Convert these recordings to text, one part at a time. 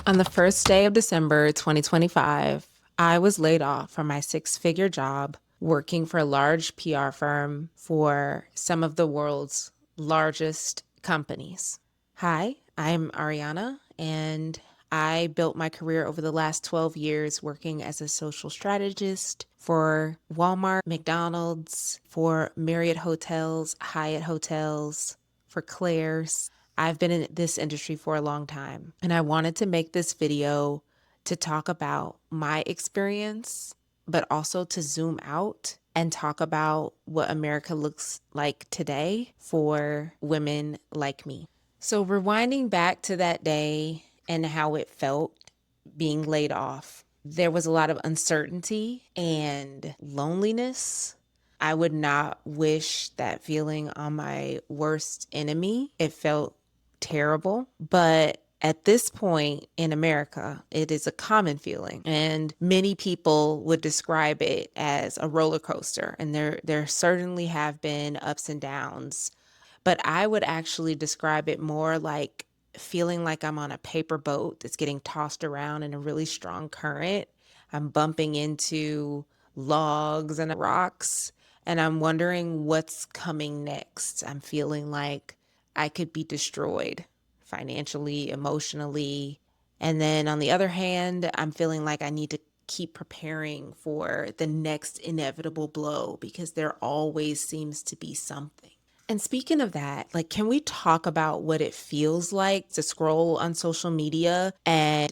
On the first day of December 2025, I was laid off from my six-figure job working for a large PR firm for some of the world's largest companies. Hi, I'm Ariana, and I built my career over the last 12 years working as a social strategist for Walmart, McDonald's, for Marriott hotels, Hyatt hotels, for Claire's. I've been in this industry for a long time, and I wanted to make this video to talk about my experience, but also to zoom out and talk about what America looks like today for women like me. So, rewinding back to that day and how it felt being laid off, there was a lot of uncertainty and loneliness. I would not wish that feeling on my worst enemy. It felt terrible, but at this point in America, it is a common feeling, and many people would describe it as a roller coaster. And there certainly have been ups and downs, but I would actually describe it more like feeling like I'm on a paper boat that's getting tossed around in a really strong current. I'm bumping into logs and rocks, and I'm wondering what's coming next. I'm feeling like I could be destroyed financially, emotionally. And then on the other hand, I'm feeling like I need to keep preparing for the next inevitable blow because there always seems to be something. And speaking of that, like, can we talk about what it feels like to scroll on social media and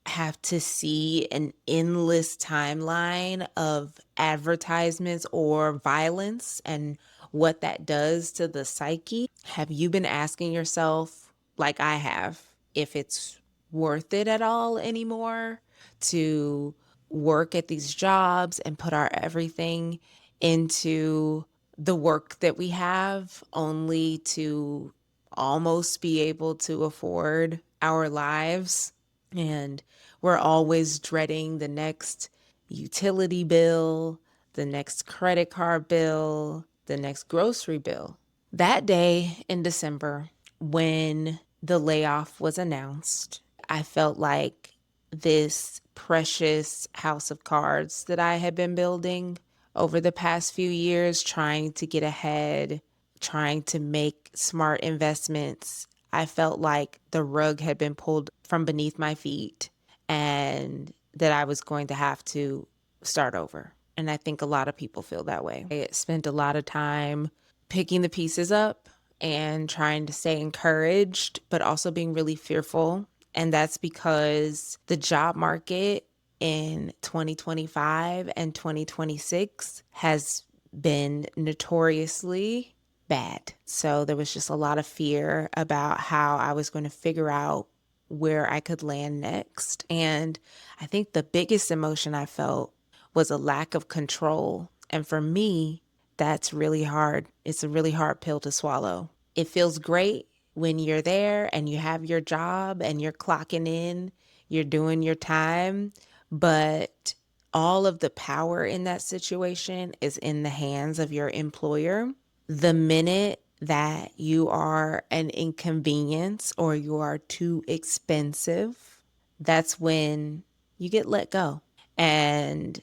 have to see an endless timeline of advertisements or violence and what that does to the psyche? Have you been asking yourself, like I have, if it's worth it at all anymore to work at these jobs and put our everything into the work that we have only to almost be able to afford our lives? And we're always dreading the next utility bill, the next credit card bill, the next grocery bill. That day in December, when the layoff was announced, I felt like this precious house of cards that I had been building over the past few years, trying to get ahead, trying to make smart investments. I felt like the rug had been pulled from beneath my feet and that I was going to have to start over. And I think a lot of people feel that way. I spent a lot of time picking the pieces up and trying to stay encouraged, but also being really fearful. And that's because the job market in 2025 and 2026 has been notoriously bad. So there was just a lot of fear about how I was going to figure out where I could land next. And I think the biggest emotion I felt was a lack of control. And for me, that's really hard. It's a really hard pill to swallow. It feels great when you're there and you have your job and you're clocking in, you're doing your time, but all of the power in that situation is in the hands of your employer. The minute that you are an inconvenience or you are too expensive, that's when you get let go. And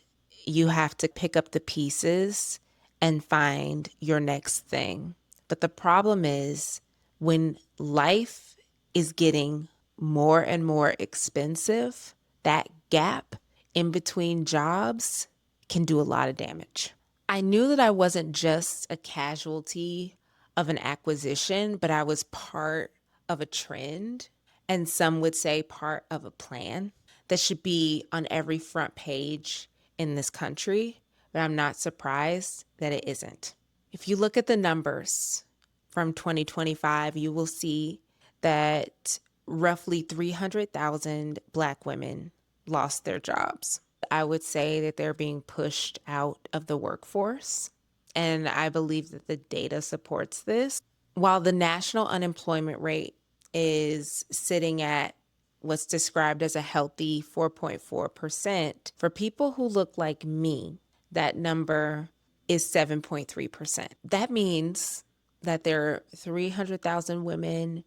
you have to pick up the pieces and find your next thing. But the problem is when life is getting more and more expensive, that gap in between jobs can do a lot of damage. I knew that I wasn't just a casualty of an acquisition, but I was part of a trend, and some would say part of a plan that should be on every front page in this country, but I'm not surprised that it isn't. If you look at the numbers from 2025, you will see that roughly 300,000 Black women lost their jobs. I would say that they're being pushed out of the workforce, and I believe that the data supports this. While the national unemployment rate is sitting at what's described as a healthy 4.4%, for people who look like me, that number is 7.3%. That means that there are 300,000 women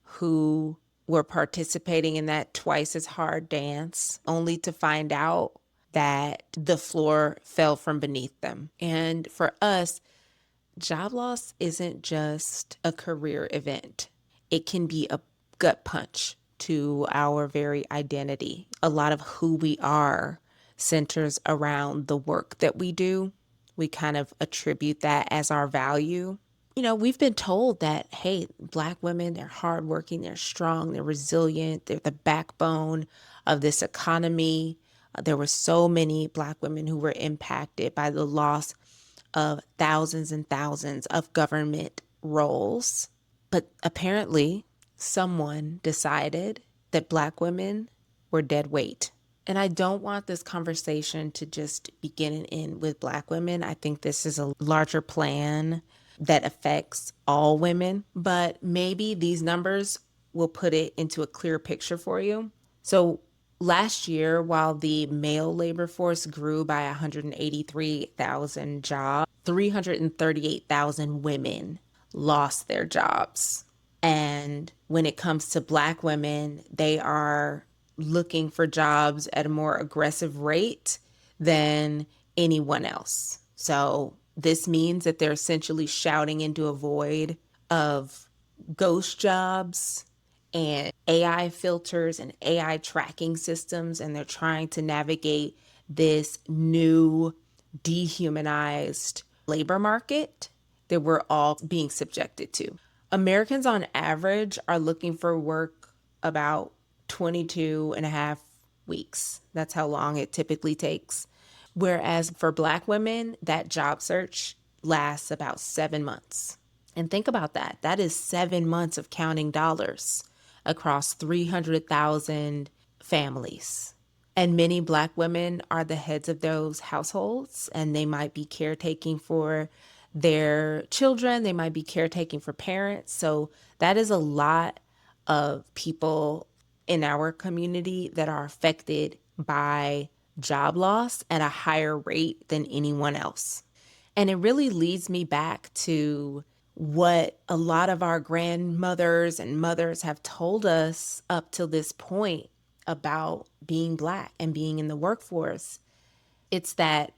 who were participating in that twice as hard dance, only to find out that the floor fell from beneath them. And for us, job loss isn't just a career event, it can be a gut punch to our very identity. A lot of who we are centers around the work that we do. We kind of attribute that as our value. We've been told that, hey, Black women, they're hardworking, they're strong, they're resilient, they're the backbone of this economy. There were so many Black women who were impacted by the loss of thousands and thousands of government roles. But apparently, someone decided that Black women were dead weight. And I don't want this conversation to just begin and end with Black women. I think this is a larger plan that affects all women, but maybe these numbers will put it into a clear picture for you. So last year, while the male labor force grew by 183,000 jobs, 338,000 women lost their jobs. And when it comes to Black women, they are looking for jobs at a more aggressive rate than anyone else. So this means that they're essentially shouting into a void of ghost jobs and AI filters and AI tracking systems, and they're trying to navigate this new dehumanized labor market that we're all being subjected to. Americans on average are looking for work about 22 and a half weeks. That's how long it typically takes. Whereas for Black women, that job search lasts about 7 months. And think about that. That is 7 months of counting dollars across 300,000 families. And many Black women are the heads of those households, and they might be caretaking for their children, they might be caretaking for parents. So that is a lot of people in our community that are affected by job loss at a higher rate than anyone else. And it really leads me back to what a lot of our grandmothers and mothers have told us up till this point about being Black and being in the workforce. It's that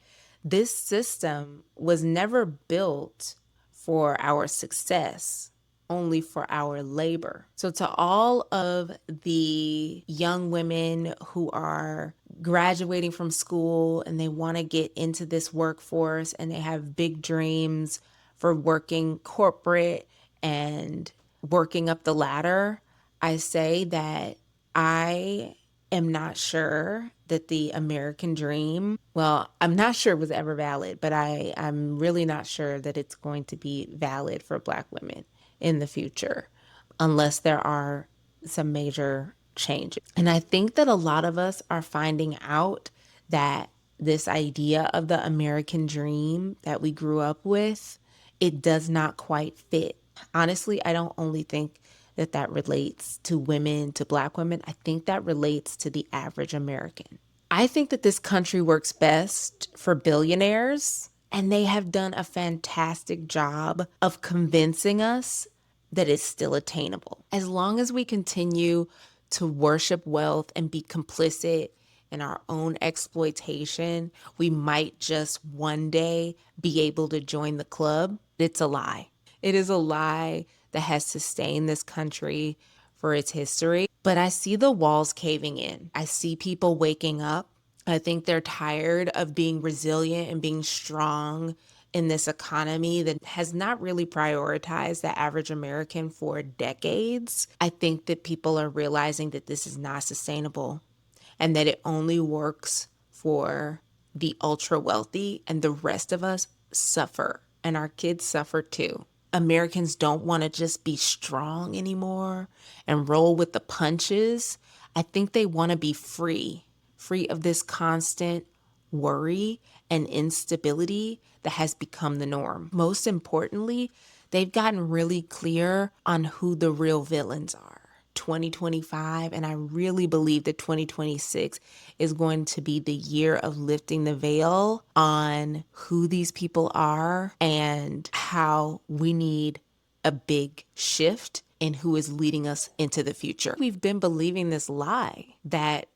this system was never built for our success, only for our labor. So to all of the young women who are graduating from school and they want to get into this workforce and they have big dreams for working corporate and working up the ladder, I say that I am not sure that the American dream, well, I'm not sure it was ever valid, but I'm really not sure that it's going to be valid for Black women in the future unless there are some major changes. And I think that a lot of us are finding out that this idea of the American dream that we grew up with, it does not quite fit. Honestly, I don't only think that relates to women, to Black women. I think that relates to the average American. I think that this country works best for billionaires, and they have done a fantastic job of convincing us that it's still attainable. As long as we continue to worship wealth and be complicit in our own exploitation, we might just one day be able to join the club. It's a lie. It is a lie that has sustained this country for its history. But I see the walls caving in. I see people waking up. I think they're tired of being resilient and being strong in this economy that has not really prioritized the average American for decades. I think that people are realizing that this is not sustainable and that it only works for the ultra wealthy, and the rest of us suffer, and our kids suffer too. Americans don't want to just be strong anymore and roll with the punches. I think they want to be free of this constant worry and instability that has become the norm. Most importantly, they've gotten really clear on who the real villains are. 2025, and I really believe that 2026 is going to be the year of lifting the veil on who these people are and how we need a big shift and who is leading us into the future. We've been believing this lie that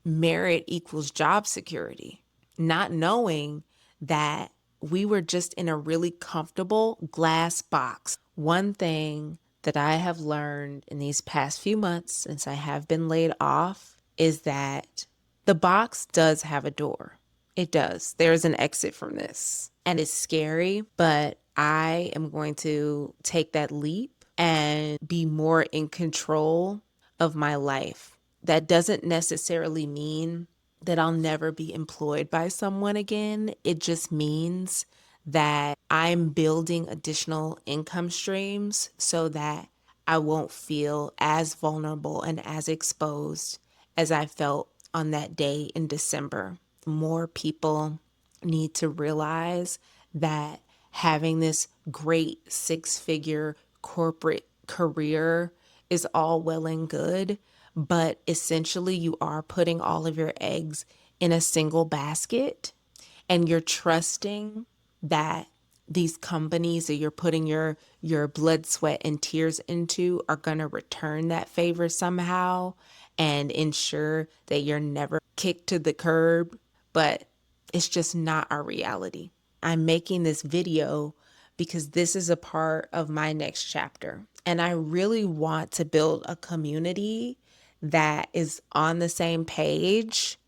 merit equals job security, not knowing that we were just in a really comfortable glass box. One thing that I have learned in these past few months since I have been laid off is that the box does have a door. It does. There's an exit from this. And it's scary, but I am going to take that leap and be more in control of my life. That doesn't necessarily mean that I'll never be employed by someone again. It just means that I'm building additional income streams so that I won't feel as vulnerable and as exposed as I felt on that day in December. More people need to realize that having this great six-figure corporate career is all well and good, but essentially you are putting all of your eggs in a single basket, and you're trusting that these companies that you're putting your blood, sweat, and tears into are going to return that favor somehow and ensure that you're never kicked to the curb. But it's just not our reality. I'm making this video because this is a part of my next chapter. And I really want to build a community that is on the same page.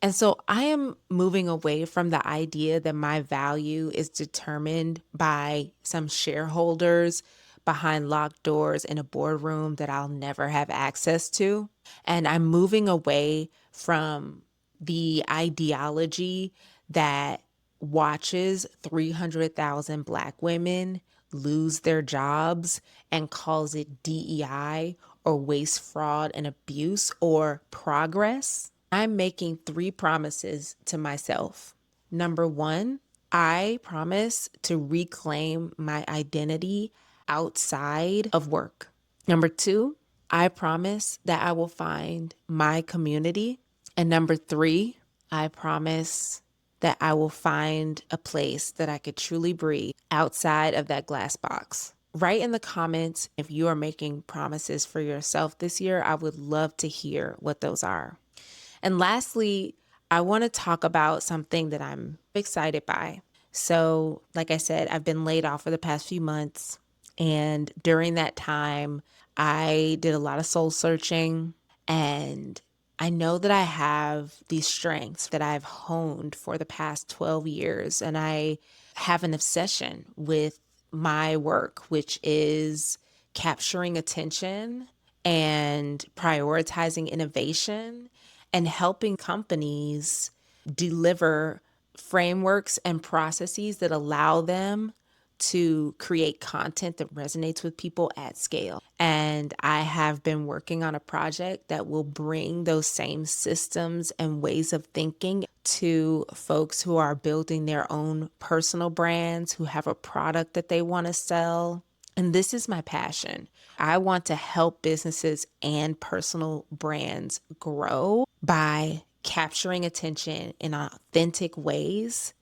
And so I am moving away from the idea that my value is determined by some shareholders behind locked doors in a boardroom that I'll never have access to. And I'm moving away from the ideology that watches 300,000 Black women lose their jobs and calls it DEI or waste, fraud, and abuse or progress. I'm making 3 promises to myself. Number 1, I promise to reclaim my identity outside of work. Number 2, I promise that I will find my community. And number 3, I promise that I will find a place that I could truly breathe outside of that glass box. Write in the comments if you are making promises for yourself this year. I would love to hear what those are. And lastly, I want to talk about something that I'm excited by. So, like I said, I've been laid off for the past few months. And during that time, I did a lot of soul searching. And I know that I have these strengths that I've honed for the past 12 years. And I have an obsession with my work, which is capturing attention and prioritizing innovation and helping companies deliver frameworks and processes that allow them to create content that resonates with people at scale. And I have been working on a project that will bring those same systems and ways of thinking to folks who are building their own personal brands, who have a product that they want to sell. And this is my passion. I want to help businesses and personal brands grow by capturing attention in authentic ways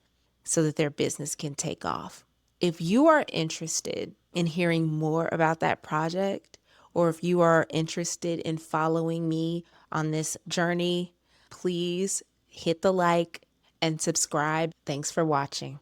so that their business can take off. If you are interested in hearing more about that project, or if you are interested in following me on this journey, please hit the like and subscribe. Thanks for watching.